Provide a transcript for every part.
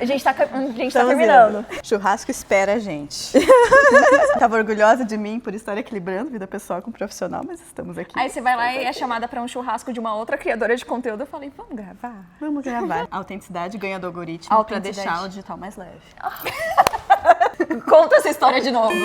A gente tá Estamos terminando. indo. Churrasco espera a gente. Tava orgulhosa de mim por estar equilibrando vida pessoal com profissional, mas estamos aqui. Aí você vai lá e é chamada pra um churrasco de uma outra criadora de conteúdo. Eu falei, vamos gravar? Vamos gravar. A autenticidade ganha do algoritmo pra deixar o digital mais leve. Conta essa história de novo.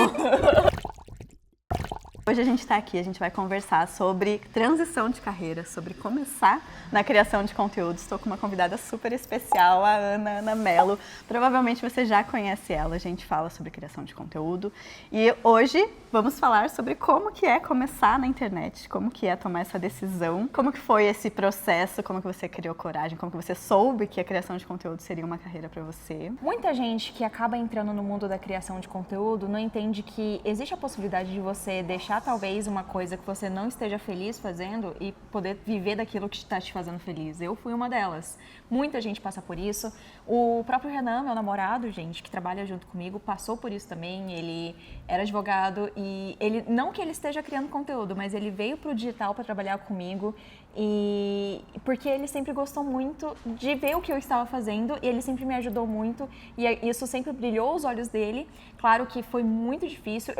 Hoje a gente está aqui, a gente vai conversar sobre transição de carreira, sobre começar na criação de conteúdo. Estou com uma convidada super especial, a Ana Mello. Provavelmente você já conhece ela, a gente fala sobre criação de conteúdo. E hoje vamos falar sobre como que é começar na internet, como que é tomar essa decisão, como que foi esse processo, como que você criou coragem, como que você soube que a criação de conteúdo seria uma carreira para você. Muita gente que acaba entrando no mundo da criação de conteúdo não entende que existe a possibilidade de você deixar talvez uma coisa que você não esteja feliz fazendo e poder viver daquilo que está te fazendo feliz. Eu fui uma delas. Muita gente passa por isso. O próprio Renan, meu namorado, gente, que trabalha junto comigo, passou por isso também. Ele era advogado e ele, não que ele esteja criando conteúdo, mas ele veio para o digital para trabalhar comigo e porque ele sempre gostou muito de ver o que eu estava fazendo e ele sempre me ajudou muito e isso sempre brilhou os olhos dele. Claro que foi muito difícil.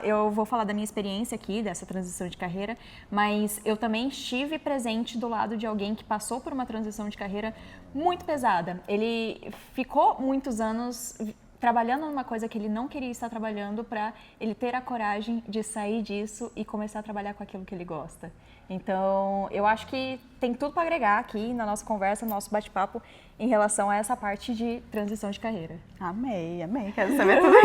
Eu vou falar da minha experiência aqui, dessa transição de carreira, mas eu também estive presente do lado de alguém que passou por uma transição de carreira muito pesada. Ele ficou muitos anos trabalhando numa coisa que ele não queria estar trabalhando para ele ter a coragem de sair disso e começar a trabalhar com aquilo que ele gosta. Então, eu acho que tem tudo para agregar aqui na nossa conversa, no nosso bate-papo em relação a essa parte de transição de carreira. Amei, quero saber tudo.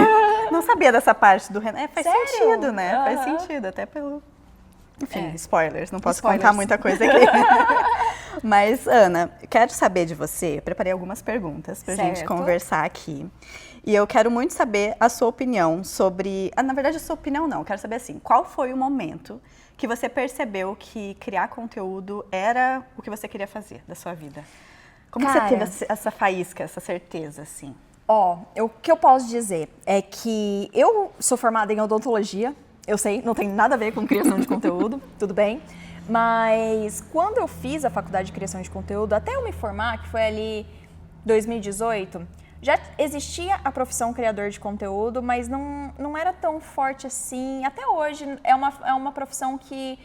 Não sabia dessa parte do Renan. Faz Sério? sentido, né? Uhum. Faz sentido, até pelo... Enfim, spoilers, não posso Spoilers. contar muita coisa aqui. Mas, Ana, quero saber de você, eu preparei algumas perguntas pra gente conversar aqui. E eu quero muito saber a sua opinião sobre... na verdade, a sua opinião não, eu quero saber assim, qual foi o momento que você percebeu que criar conteúdo era o que você queria fazer da sua vida? Como você teve essa faísca, essa certeza, assim? O que eu posso dizer é que eu sou formada em odontologia, eu sei, não tem nada a ver com criação de conteúdo, tudo bem, mas quando eu fiz a faculdade de criação de conteúdo, até eu me formar, que foi ali 2018, já existia a profissão criador de conteúdo, mas não era tão forte assim. Até hoje é uma profissão que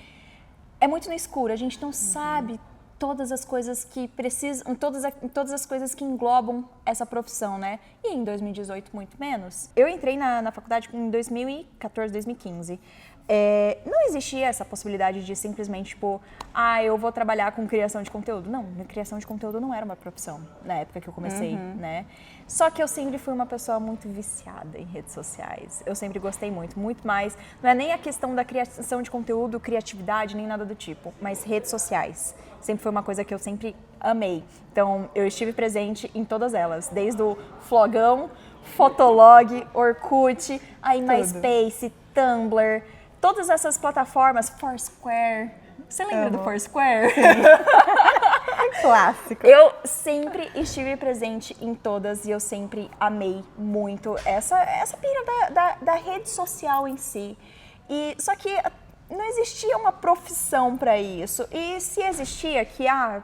é muito no escuro, a gente não sabe todas as coisas que precisam, todas as coisas que englobam essa profissão, né? E em 2018, muito menos. Eu entrei na faculdade em 2014, 2015. Não existia essa possibilidade de simplesmente, tipo, eu vou trabalhar com criação de conteúdo. Não, criação de conteúdo não era uma profissão na época que eu comecei, né? Só que eu sempre fui uma pessoa muito viciada em redes sociais. Eu sempre gostei muito, muito mais. Não é nem a questão da criação de conteúdo, criatividade, nem nada do tipo, mas redes sociais. Sempre foi uma coisa que eu sempre amei. Então, eu estive presente em todas elas, desde o Flogão, Fotolog, Orkut, aí MySpace, Tumblr, todas essas plataformas, Foursquare. Você lembra do Foursquare? Clássico. Eu sempre estive presente em todas e eu sempre amei muito essa pira da rede social em si. Só que não existia uma profissão para isso. E se existia,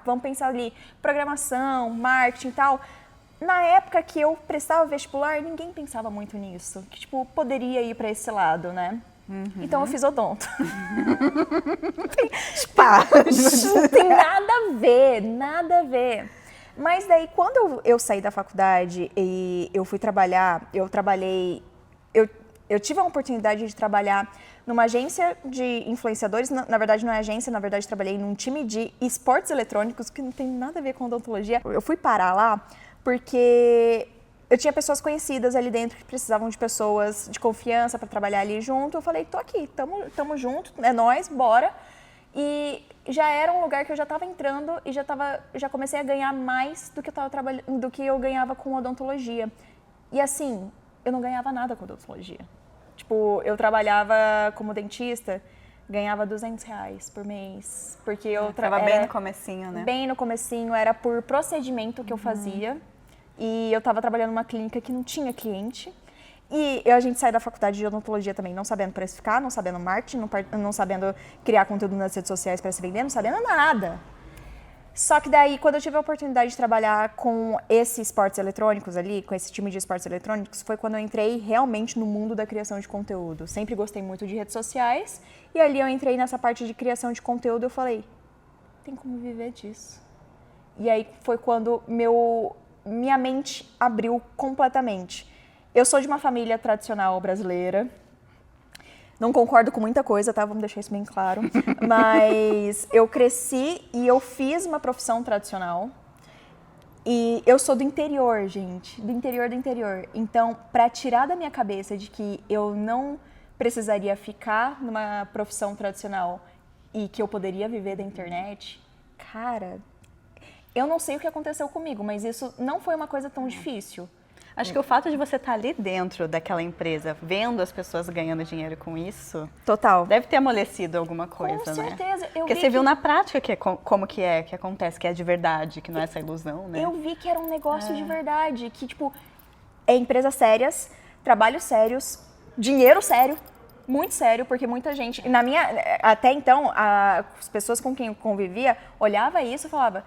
vamos pensar ali, programação, marketing e tal, na época que eu prestava vestibular, ninguém pensava muito nisso. Que, poderia ir para esse lado, né? Então eu fiz odonto. Não tem nada a ver. Mas daí, quando eu saí da faculdade e eu fui trabalhar, eu tive a oportunidade de trabalhar numa agência de influenciadores, na verdade não é agência, na verdade trabalhei num time de esportes eletrônicos, que não tem nada a ver com odontologia. Eu fui parar lá porque eu tinha pessoas conhecidas ali dentro que precisavam de pessoas de confiança para trabalhar ali junto. Eu falei, tô aqui, tamo junto, é nóis, bora. E já era um lugar que eu já estava entrando e já comecei a ganhar mais do que eu ganhava com odontologia. E assim, eu não ganhava nada com odontologia. Eu trabalhava como dentista, ganhava R$200 por mês, porque eu trabalhava bem no comecinho, né? Bem no comecinho, era por procedimento que eu fazia. E eu estava trabalhando numa clínica que não tinha cliente. E a gente sai da faculdade de odontologia também não sabendo precificar, não sabendo marketing, não sabendo criar conteúdo nas redes sociais para se vender, não sabendo nada. Só que daí, quando eu tive a oportunidade de trabalhar com esses esportes eletrônicos ali, com esse time de esportes eletrônicos, foi quando eu entrei realmente no mundo da criação de conteúdo. Sempre gostei muito de redes sociais, e ali eu entrei nessa parte de criação de conteúdo, eu falei, tem como viver disso. E aí foi quando minha mente abriu completamente. Eu sou de uma família tradicional brasileira. Não concordo com muita coisa, tá? Vamos deixar isso bem claro. Mas eu cresci e eu fiz uma profissão tradicional. E eu sou do interior, gente. Do interior do interior. Então, para tirar da minha cabeça de que eu não precisaria ficar numa profissão tradicional e que eu poderia viver da internet, cara, eu não sei o que aconteceu comigo, mas isso não foi uma coisa tão difícil. Acho que o fato de você estar ali dentro daquela empresa, vendo as pessoas ganhando dinheiro com isso, Total. deve ter amolecido alguma coisa, Com né? certeza. Porque você viu na prática como que acontece, que é de verdade, que não é essa ilusão, né? Eu vi que era um negócio de verdade, que tipo, é empresas sérias, trabalhos sérios, dinheiro sério, muito sério, porque muita gente, até então, as pessoas com quem eu convivia, olhava isso e falava,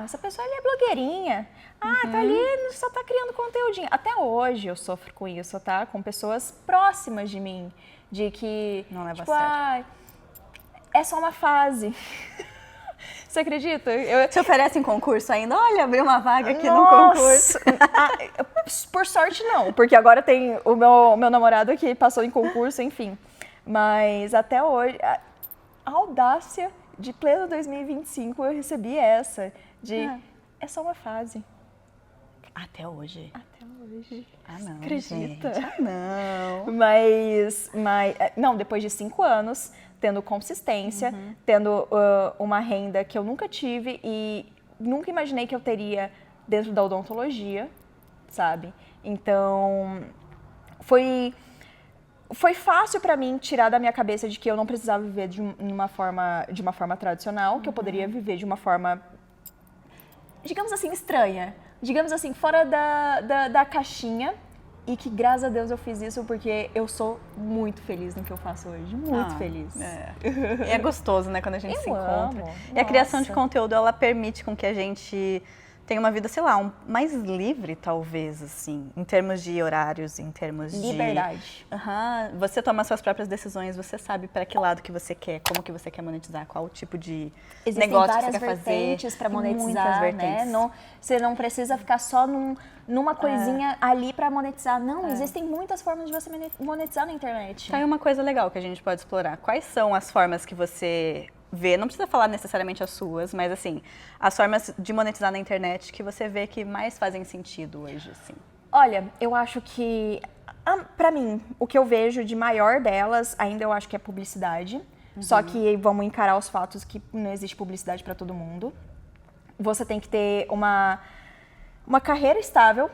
essa pessoa ali é blogueirinha, tá ali, só tá criando conteúdinho. Até hoje eu sofro com isso, tá? Com pessoas próximas de mim, de que, não leva tipo, a sério. É só uma fase. Você acredita? Te oferecem concurso ainda? Olha, abriu uma vaga aqui no Nossa! concurso. Por sorte não, porque agora tem o meu namorado que passou em concurso, enfim. Mas até hoje, a audácia de pleno 2025 eu recebi essa, é só uma fase. Até hoje? Até hoje. Não, Acredita? Gente. Não. Mas, não, depois de 5 anos, tendo consistência, tendo uma renda que eu nunca tive e nunca imaginei que eu teria dentro da odontologia, sabe? Então, foi fácil para mim tirar da minha cabeça de que eu não precisava viver de uma forma tradicional, que eu poderia viver de uma forma, digamos assim, estranha. Digamos assim, fora da caixinha. E que, graças a Deus, eu fiz isso porque eu sou muito feliz no que eu faço hoje. Muito feliz. É gostoso, né, quando a gente se encontra. Amo. E a criação de conteúdo, ela permite com que a gente tenha uma vida, sei lá, mais livre, talvez, assim, em termos de horários, em termos de... Liberdade. Você toma suas próprias decisões, você sabe para que lado que você quer, como que você quer monetizar, qual tipo de negócio que você quer fazer. Existem várias vertentes para monetizar, muitas vertentes. né? Você não precisa ficar só numa coisinha ali para monetizar. Não, existem muitas formas de você monetizar na internet. Tá aí uma coisa legal que a gente pode explorar. Quais são as formas que você vê, não precisa falar necessariamente as suas, mas assim, as formas de monetizar na internet que você vê que mais fazem sentido hoje, assim? Olha, eu acho que, pra mim, o que eu vejo de maior delas, ainda eu acho que é publicidade. Só que vamos encarar os fatos que não existe publicidade pra todo mundo. Você tem que ter uma carreira estável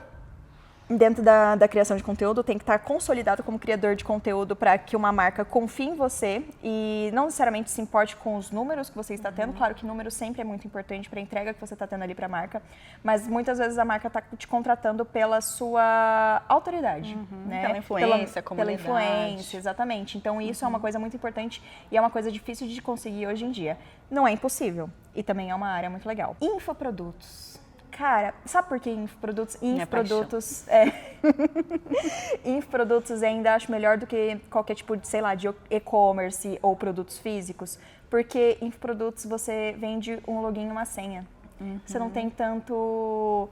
dentro da criação de conteúdo, tem que estar consolidado como criador de conteúdo para que uma marca confie em você e não necessariamente se importe com os números que você está tendo. Claro que número sempre é muito importante para a entrega que você está tendo ali para a marca, mas muitas vezes a marca está te contratando pela sua autoridade, né? Pela influência, comunidade. Pela influência, exatamente. Então isso é uma coisa muito importante e é uma coisa difícil de conseguir hoje em dia. Não é impossível e também é uma área muito legal. Infoprodutos. Cara, sabe por que infoprodutos? Infoprodutos, infoprodutos ainda acho melhor do que qualquer tipo de, sei lá, de e-commerce ou produtos físicos, porque infoprodutos você vende um login e uma senha. Você não tem tanto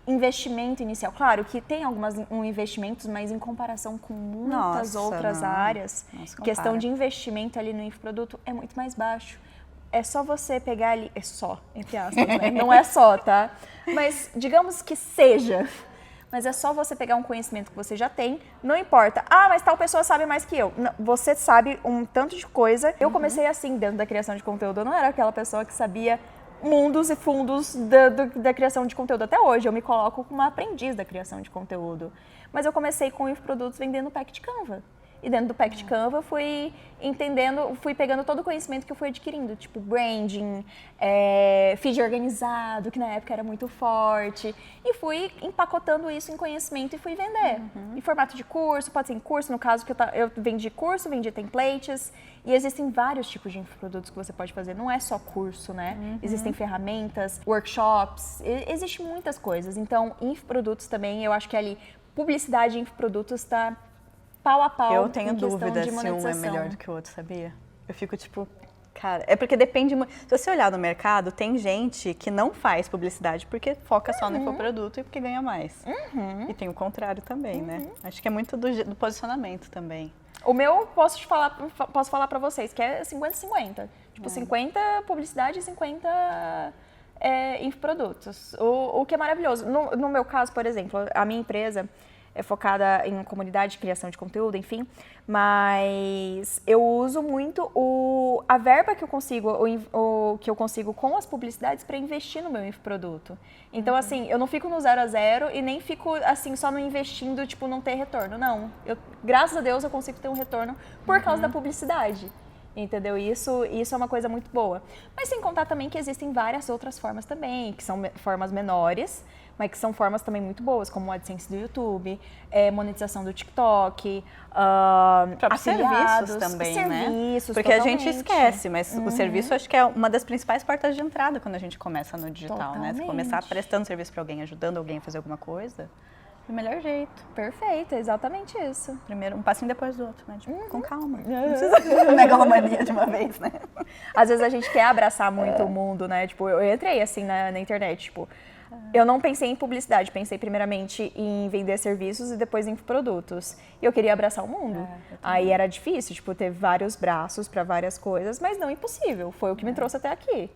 investimento inicial. Claro que tem alguns investimentos, mas em comparação com muitas outras áreas, questão de investimento ali no infoproduto é muito mais baixo. É só você pegar ali, é só, entre aspas, né? Não é só, tá? Mas digamos que seja. Mas é só você pegar um conhecimento que você já tem, não importa. Mas tal pessoa sabe mais que eu. Não, você sabe um tanto de coisa. Eu comecei assim, dentro da criação de conteúdo. Eu não era aquela pessoa que sabia mundos e fundos da criação de conteúdo. Até hoje eu me coloco como uma aprendiz da criação de conteúdo. Mas eu comecei com infoprodutos vendendo pack de Canva. E dentro do Pact Canva eu fui entendendo, fui pegando todo o conhecimento que eu fui adquirindo, tipo branding, feed organizado, que na época era muito forte, e fui empacotando isso em conhecimento e fui vender. Em formato de curso, pode ser em curso, no caso que eu vendi curso, vendi templates, e existem vários tipos de infoprodutos que você pode fazer, não é só curso, né? Existem ferramentas, workshops, existem muitas coisas. Então, infoprodutos também, eu acho que ali, publicidade e infoprodutos está pau a pau. Eu tenho dúvida se um é melhor do que o outro, sabia? Eu fico tipo, cara, é porque depende muito. Se você olhar no mercado, tem gente que não faz publicidade porque foca só no infoproduto e porque ganha mais. E tem o contrário também, né? Acho que é muito do posicionamento também. O meu, posso falar pra vocês, que é 50-50. Tipo, 50 publicidade e 50 infoprodutos. O que é maravilhoso. No meu caso, por exemplo, a minha empresa é focada em comunidade, criação de conteúdo, enfim, mas eu uso muito a verba que eu consigo com as publicidades para investir no meu infoproduto. Então, assim, eu não fico no 0 a 0 e nem fico, assim, só no investindo, tipo, não ter retorno. Não, graças a Deus eu consigo ter um retorno por causa da publicidade. Entendeu? Isso é uma coisa muito boa. Mas sem contar também que existem várias outras formas também, que são formas menores, mas que são formas também muito boas, como o AdSense do YouTube, monetização do TikTok, serviços também, serviços, né? Porque totalmente. A gente esquece, mas o serviço acho que é uma das principais portas de entrada quando a gente começa no digital, né? Se começar prestando serviço para alguém, ajudando alguém a fazer alguma coisa, é o melhor jeito. Perfeito, é exatamente isso. Primeiro, um passinho depois do outro, né? Tipo, com calma. Não precisa megalomania de uma vez, né? Às vezes a gente quer abraçar muito o mundo, né? Tipo, eu entrei assim na internet, tipo, eu não pensei em publicidade, pensei primeiramente em vender serviços e depois em produtos. E eu queria abraçar o mundo. Aí era difícil, tipo, ter vários braços para várias coisas, mas não impossível. Foi o que me trouxe até aqui.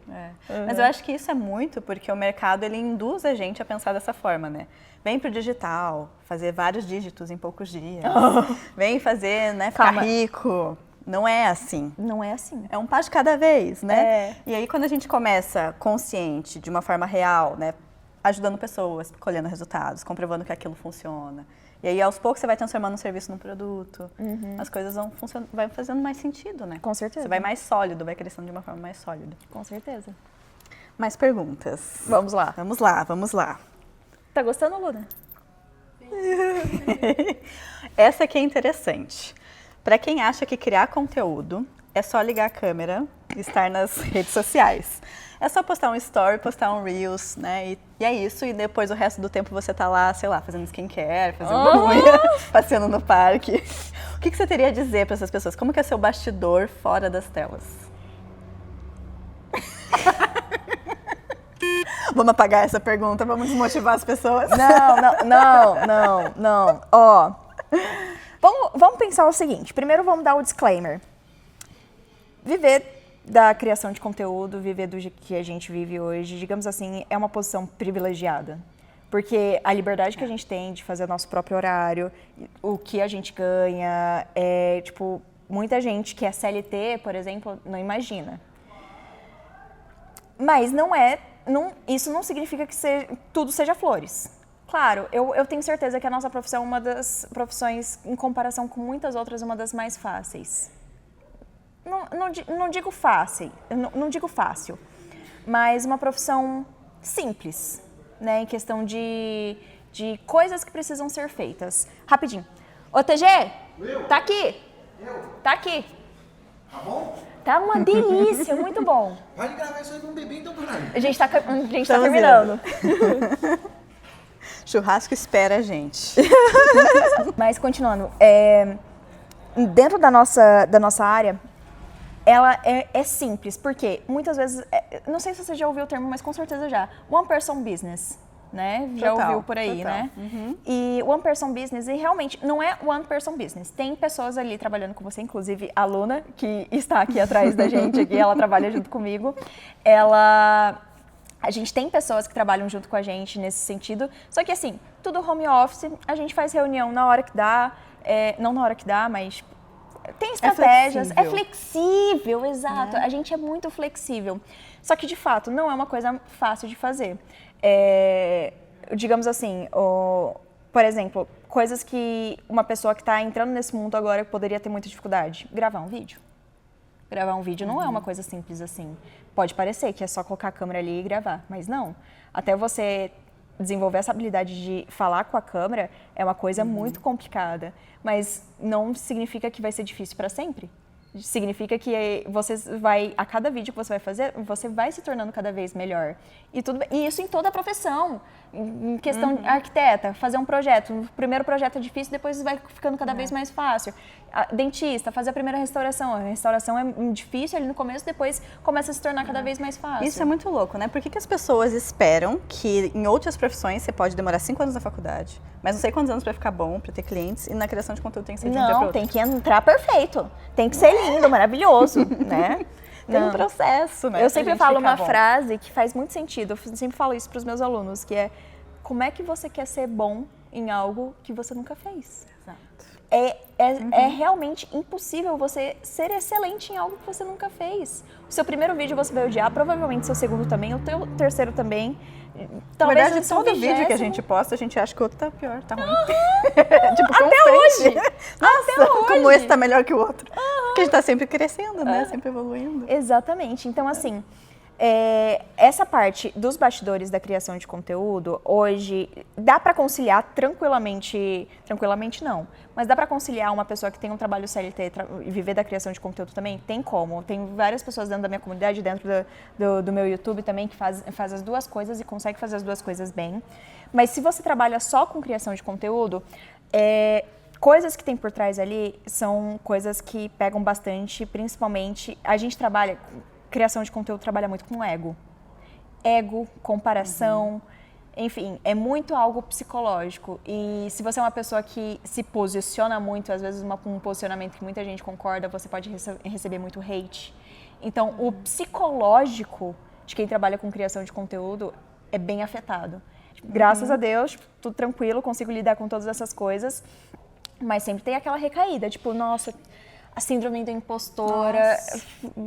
Mas eu acho que isso é muito porque o mercado, ele induz a gente a pensar dessa forma, né? Vem pro digital, fazer vários dígitos em poucos dias. Vem fazer, né, ficar rico. Não é assim. Não é assim. É um passo de cada vez, né? E aí, quando a gente começa consciente, de uma forma real, né? Ajudando pessoas, colhendo resultados, comprovando que aquilo funciona. E aí, aos poucos, você vai transformando um serviço num produto. As coisas vai fazendo mais sentido, né? Com certeza. Você vai mais sólido, vai crescendo de uma forma mais sólida. Com certeza. Mais perguntas? Vamos lá. Vamos lá. Tá gostando, Luna? Essa aqui é interessante. Para quem acha que criar conteúdo é só ligar a câmera e estar nas redes sociais. É só postar um story, postar um Reels, né? E é isso. E depois o resto do tempo você tá lá, sei lá, fazendo skincare, fazendo unha, passeando no parque. O que você teria a dizer para essas pessoas? Como que é seu bastidor fora das telas? Vamos apagar essa pergunta, vamos desmotivar as pessoas? Não. Ó, vamos pensar o seguinte. Primeiro vamos dar o disclaimer. Viver da criação de conteúdo, viver do que a gente vive hoje, digamos assim, é uma posição privilegiada. Porque a liberdade que a gente tem de fazer o nosso próprio horário, o que a gente ganha, tipo, muita gente que é CLT, por exemplo, não imagina. Mas isso não significa que tudo seja flores. Claro, eu tenho certeza que a nossa profissão é uma das profissões, em comparação com muitas outras, uma das mais fáceis. Não digo fácil, não digo fácil, mas uma profissão simples, né? Em questão de coisas que precisam ser feitas. Rapidinho. Ô, TG, tá aqui. Tá aqui. Tá bom? Tá uma delícia, muito bom. Pode gravar isso aí com um bebê, então, caralho. A gente tá terminando. Churrasco espera a gente. Mas, continuando, dentro da nossa área, ela é simples, porque muitas vezes, não sei se você já ouviu o termo, mas com certeza já, one person business, né? Já ouviu por aí, né? E one person business, e realmente não é one person business. Tem pessoas ali trabalhando com você, inclusive a Luna, que está aqui atrás da gente, aqui, ela trabalha junto comigo. A gente tem pessoas que trabalham junto com a gente nesse sentido, só que assim, tudo home office, a gente faz reunião na hora que dá, não na hora que dá, mas tem estratégias, é flexível, exato, a gente é muito flexível. Só que de fato, não é uma coisa fácil de fazer. Digamos assim, por exemplo, coisas que uma pessoa que está entrando nesse mundo agora poderia ter muita dificuldade. Gravar um vídeo. Gravar um vídeo não é uma coisa simples assim. Pode parecer que é só colocar a câmera ali e gravar, mas não. Até você desenvolver essa habilidade de falar com a câmera é uma coisa muito complicada, mas não significa que vai ser difícil para sempre. Significa que você vai, a cada vídeo que você vai fazer, você vai se tornando cada vez melhor. E isso em toda a profissão. Em questão de arquiteta, fazer um projeto. O primeiro projeto é difícil, depois vai ficando cada vez mais fácil. Dentista, fazer a primeira restauração. A restauração é difícil ali no começo, depois começa a se tornar cada vez mais fácil. Isso é muito louco, né? Por que as pessoas esperam que em outras profissões você pode demorar 5 anos na faculdade, mas não sei quantos anos para ficar bom, para ter clientes, e na criação de conteúdo tem que ser de um dia para Não, outro? tem que entrar perfeito. Tem que ser lindo, maravilhoso, né? Tem um processo, né? Eu sempre pra gente falo ficar uma bom. frase que faz muito sentido, eu sempre falo isso para os meus alunos, que é: como é que você quer ser bom em algo que você nunca fez? Exato. É realmente impossível você ser excelente em algo que você nunca fez. O seu primeiro vídeo você vai odiar, provavelmente seu segundo também, o teu terceiro também. Na Talvez verdade, o seu todo vídeo que a 20º. gente posta, a gente acha que o outro tá pior, tá ruim. Tipo, Até constante. hoje. Nossa, como hoje. esse tá melhor que o outro. Porque a gente tá sempre crescendo, né? Sempre evoluindo. Exatamente. Então, assim, essa parte dos bastidores da criação de conteúdo, hoje, dá para conciliar tranquilamente não, mas dá para conciliar uma pessoa que tem um trabalho CLT e viver da criação de conteúdo também? Tem como. Tem várias pessoas dentro da minha comunidade, dentro do meu YouTube também, que faz as duas coisas e consegue fazer as duas coisas bem. Mas se você trabalha só com criação de conteúdo, coisas que tem por trás ali são coisas que pegam bastante, principalmente, a gente trabalha... Criação de conteúdo trabalha muito com ego. Ego, comparação, enfim, é muito algo psicológico. E se você é uma pessoa que se posiciona muito, às vezes um posicionamento que muita gente concorda, você pode receber muito hate. Então, o psicológico de quem trabalha com criação de conteúdo é bem afetado. Graças a Deus, tudo tranquilo, consigo lidar com todas essas coisas, mas sempre tem aquela recaída, tipo, nossa... A síndrome da impostora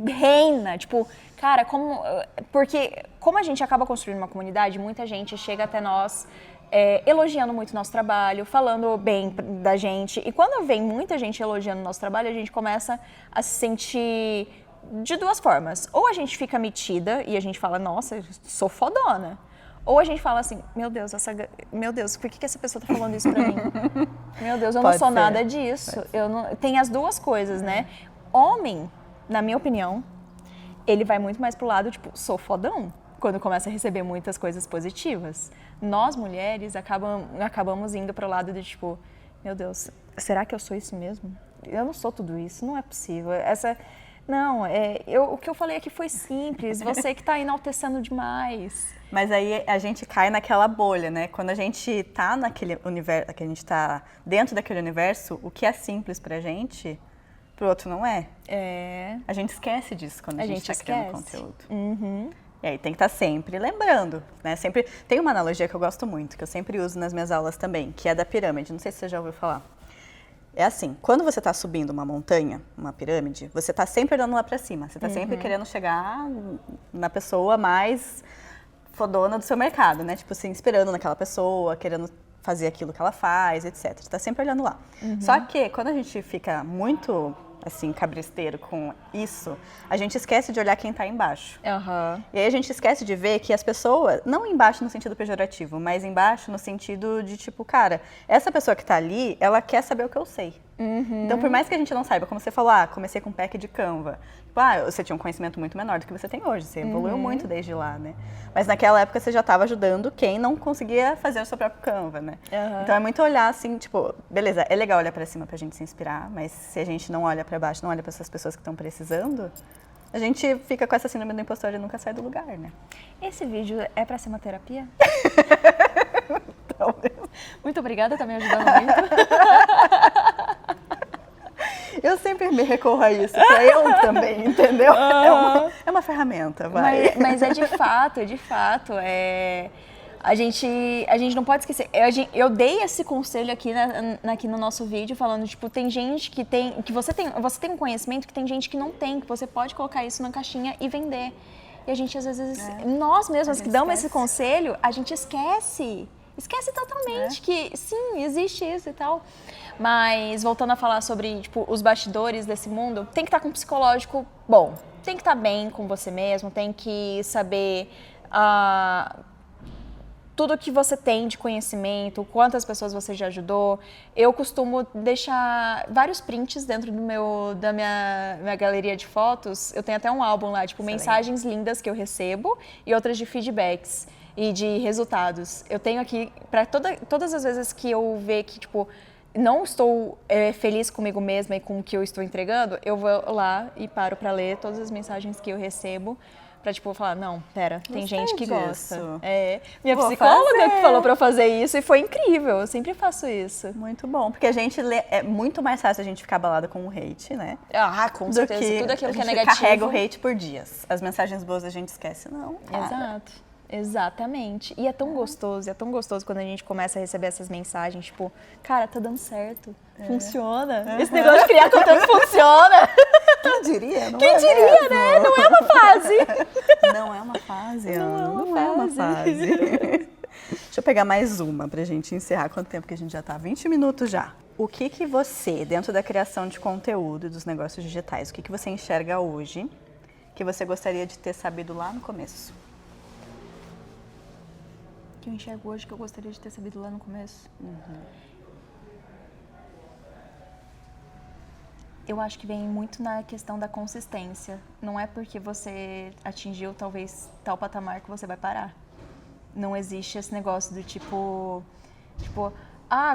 reina, tipo, cara, porque como a gente acaba construindo uma comunidade, muita gente chega até nós elogiando muito o nosso trabalho, falando bem da gente, e quando vem muita gente elogiando o nosso trabalho, a gente começa a se sentir de duas formas. Ou a gente fica metida e a gente fala, nossa, sou fodona. Ou a gente fala assim, meu Deus, por que essa pessoa tá falando isso pra mim? Meu Deus, eu não sou nada disso. Tem as duas coisas, né? Homem, na minha opinião, ele vai muito mais pro lado, tipo, sou fodão, quando começa a receber muitas coisas positivas. Nós, mulheres, acabamos indo pro lado de, tipo, meu Deus, será que eu sou isso mesmo? Eu não sou tudo isso, não é possível. Não, o que eu falei aqui foi simples, você que tá enaltecendo demais. Mas aí a gente cai naquela bolha, né? Quando a gente tá naquele universo, que a gente tá dentro daquele universo, o que é simples pra gente, pro outro não é. A gente esquece disso quando a gente tá criando conteúdo. E aí tem que estar sempre lembrando, né? Sempre tem uma analogia que eu gosto muito, que eu sempre uso nas minhas aulas também, que é da pirâmide. Não sei se você já ouviu falar. É assim, quando você está subindo uma montanha, uma pirâmide, você está sempre olhando lá para cima. Você está sempre querendo chegar na pessoa mais fodona do seu mercado, né? Tipo, se inspirando naquela pessoa, querendo fazer aquilo que ela faz, etc. Você está sempre olhando lá. Só que quando a gente fica muito, assim, cabresteiro com isso, a gente esquece de olhar quem está embaixo. E aí a gente esquece de ver que as pessoas, não embaixo no sentido pejorativo, mas embaixo no sentido de tipo, cara, essa pessoa que está ali, ela quer saber o que eu sei. Então, por mais que a gente não saiba, como você falou, comecei com um pack de Canva. Tipo, você tinha um conhecimento muito menor do que você tem hoje, você evoluiu muito desde lá, né? Mas naquela época você já estava ajudando quem não conseguia fazer o seu próprio Canva, né? Então é muito olhar assim, tipo, beleza, é legal olhar pra cima pra gente se inspirar, mas se a gente não olha pra baixo, não olha pra essas pessoas que estão precisando, a gente fica com essa síndrome do impostor e nunca sai do lugar, né? Esse vídeo é pra ser uma terapia? Talvez. Muito obrigada, tá me ajudando muito. Eu sempre me recorro a isso, pra eu também, entendeu? É uma ferramenta, vai. Mas é de fato, a gente não pode esquecer. Eu dei esse conselho aqui, aqui no nosso vídeo, falando, tipo, tem gente que você tem um conhecimento que tem gente que não tem, que você pode colocar isso na caixinha e vender. E a gente, às vezes, nós mesmos que damos esse conselho, a gente esquece Esquece totalmente que, sim, existe isso e tal. Mas, voltando a falar sobre, tipo, os bastidores desse mundo, tem que estar com um psicológico bom. Tem que estar bem com você mesmo, tem que saber tudo que você tem de conhecimento, quantas pessoas você já ajudou. Eu costumo deixar vários prints dentro da minha galeria de fotos. Eu tenho até um álbum lá, tipo, mensagens lindas que eu recebo e outras de feedbacks e de resultados. Eu tenho aqui, para todas as vezes que eu ver que, tipo, não estou feliz comigo mesma e com o que eu estou entregando, eu vou lá e paro para ler todas as mensagens que eu recebo. Pra, tipo, falar, não, pera, tem gente que gosta. Minha psicóloga que falou pra eu fazer isso e foi incrível, eu sempre faço isso. Muito bom, porque a gente é muito mais fácil a gente ficar abalada com o hate, né? Com certeza, tudo aquilo que é negativo. A gente carrega o hate por dias. As mensagens boas a gente esquece, não. Cara. Exato. Exatamente. E é tão gostoso quando a gente começa a receber essas mensagens, tipo, cara, tá dando certo, funciona. Esse negócio de criar conteúdo funciona. Quem diria, não Quem diria, né? Não é uma fase. Não é uma fase, Não é uma fase. Deixa eu pegar mais uma pra gente encerrar. Quanto tempo que a gente já tá? 20 minutos já. O que você, dentro da criação de conteúdo e dos negócios digitais, o que você enxerga hoje que você gostaria de ter sabido lá no começo? Que eu enxergo hoje que eu gostaria de ter sabido lá no começo? Eu acho que vem muito na questão da consistência. Não é porque você atingiu talvez tal patamar que você vai parar. Não existe esse negócio do tipo,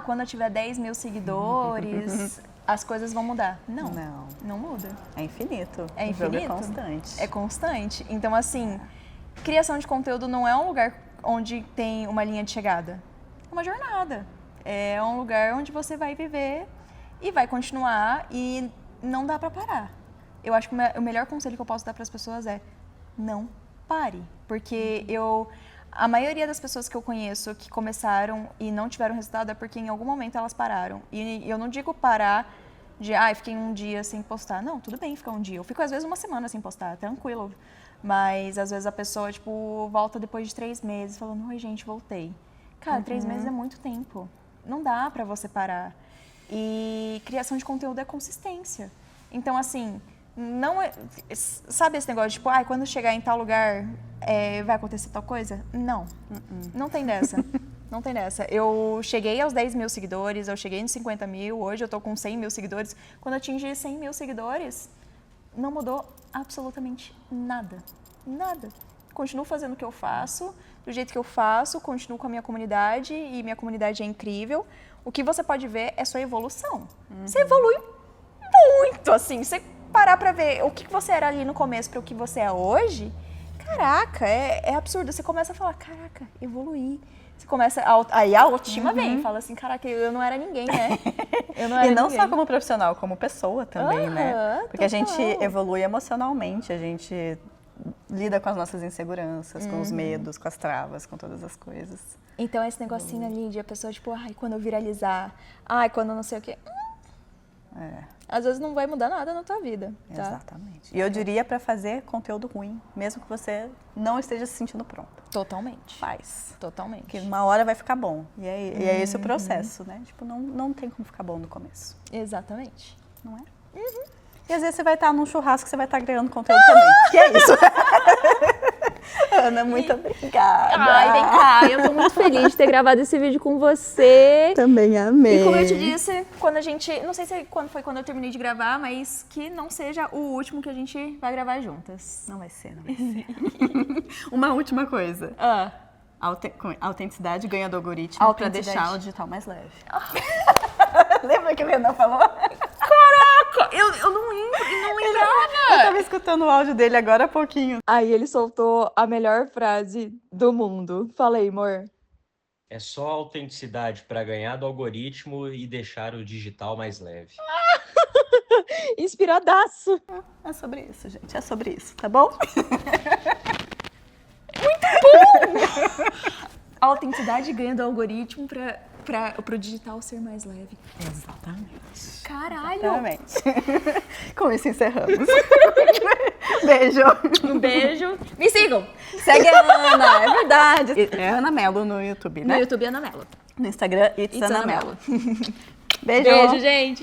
quando eu tiver 10 mil seguidores, as coisas vão mudar. Não muda. É infinito. É infinito. O jogo é constante. É constante. Então, assim, criação de conteúdo não é um lugar onde tem uma linha de chegada. É uma jornada. É um lugar onde você vai viver e vai continuar e não dá pra parar. Eu acho que o melhor conselho que eu posso dar para as pessoas é não pare. Porque a maioria das pessoas que eu conheço que começaram e não tiveram resultado é porque em algum momento elas pararam. E eu não digo parar de, fiquei um dia sem postar. Não, tudo bem ficar um dia. Eu fico às vezes uma semana sem postar, tranquilo. Mas, às vezes, a pessoa, volta depois de 3 meses, falando, oi, gente, voltei. Cara, 3 meses é muito tempo. Não dá pra você parar. E criação de conteúdo é consistência. Então, assim, não é... Sabe esse negócio de, quando chegar em tal lugar, vai acontecer tal coisa? Não. Não tem dessa. Não tem dessa. Eu cheguei aos 10 mil seguidores, eu cheguei nos 50 mil, hoje eu tô com 100 mil seguidores. Quando eu atingir 100 mil seguidores... não mudou absolutamente nada. Nada. Continuo fazendo o que eu faço, do jeito que eu faço, continuo com a minha comunidade e minha comunidade é incrível. O que você pode ver é sua evolução. Você evolui muito, assim. Você parar pra ver o que você era ali no começo para o que você é hoje, caraca, é absurdo. Você começa a falar, caraca, evoluí. Você começa, aí a autoestima vem, fala assim, caraca, eu não era ninguém, né? Eu não era e não ninguém. Só como profissional, como pessoa também, né? Porque total. a gente evolui emocionalmente, a gente lida com as nossas inseguranças, com os medos, com as travas, com todas as coisas. Então esse negocinho ali de a pessoa, quando eu viralizar, quando eu não sei o quê. Às vezes não vai mudar nada na tua vida, tá? Exatamente. E eu diria para fazer conteúdo ruim, mesmo que você não esteja se sentindo pronto. Totalmente. Faz. Totalmente. Porque uma hora vai ficar bom. E é esse o processo, né? Não tem como ficar bom no começo. Exatamente. Não é? E às vezes você vai estar num churrasco, você vai estar criando conteúdo também. Que é isso? Ana, muito obrigada. Ai, vem cá, eu tô muito feliz de ter gravado esse vídeo com você. Também amei. E como eu te disse, quando a gente, não sei se quando eu terminei de gravar, mas que não seja o último que a gente vai gravar juntas. Não vai ser. Uma última coisa. Autenticidade ganha do algoritmo para deixar o digital mais leve. Lembra que o Renan falou? Caraca, eu não lembro e não lembrava. Eu tava escutando o áudio dele agora há pouquinho. Aí ele soltou a melhor frase do mundo. Falei, amor. É só autenticidade para ganhar do algoritmo e deixar o digital mais leve. Inspiradaço. É sobre isso, gente. É sobre isso, tá bom? A autenticidade ganha do algoritmo pra pro digital ser mais leve. Exatamente. Caralho! Exatamente. Com isso encerramos. Beijo. Um beijo. Me sigam! Segue a Ana, é verdade. É Ana Mello no YouTube, né? No YouTube, Ana Mello. No Instagram, It's Ana Ana Mello. Mello. Beijo. Beijo, gente.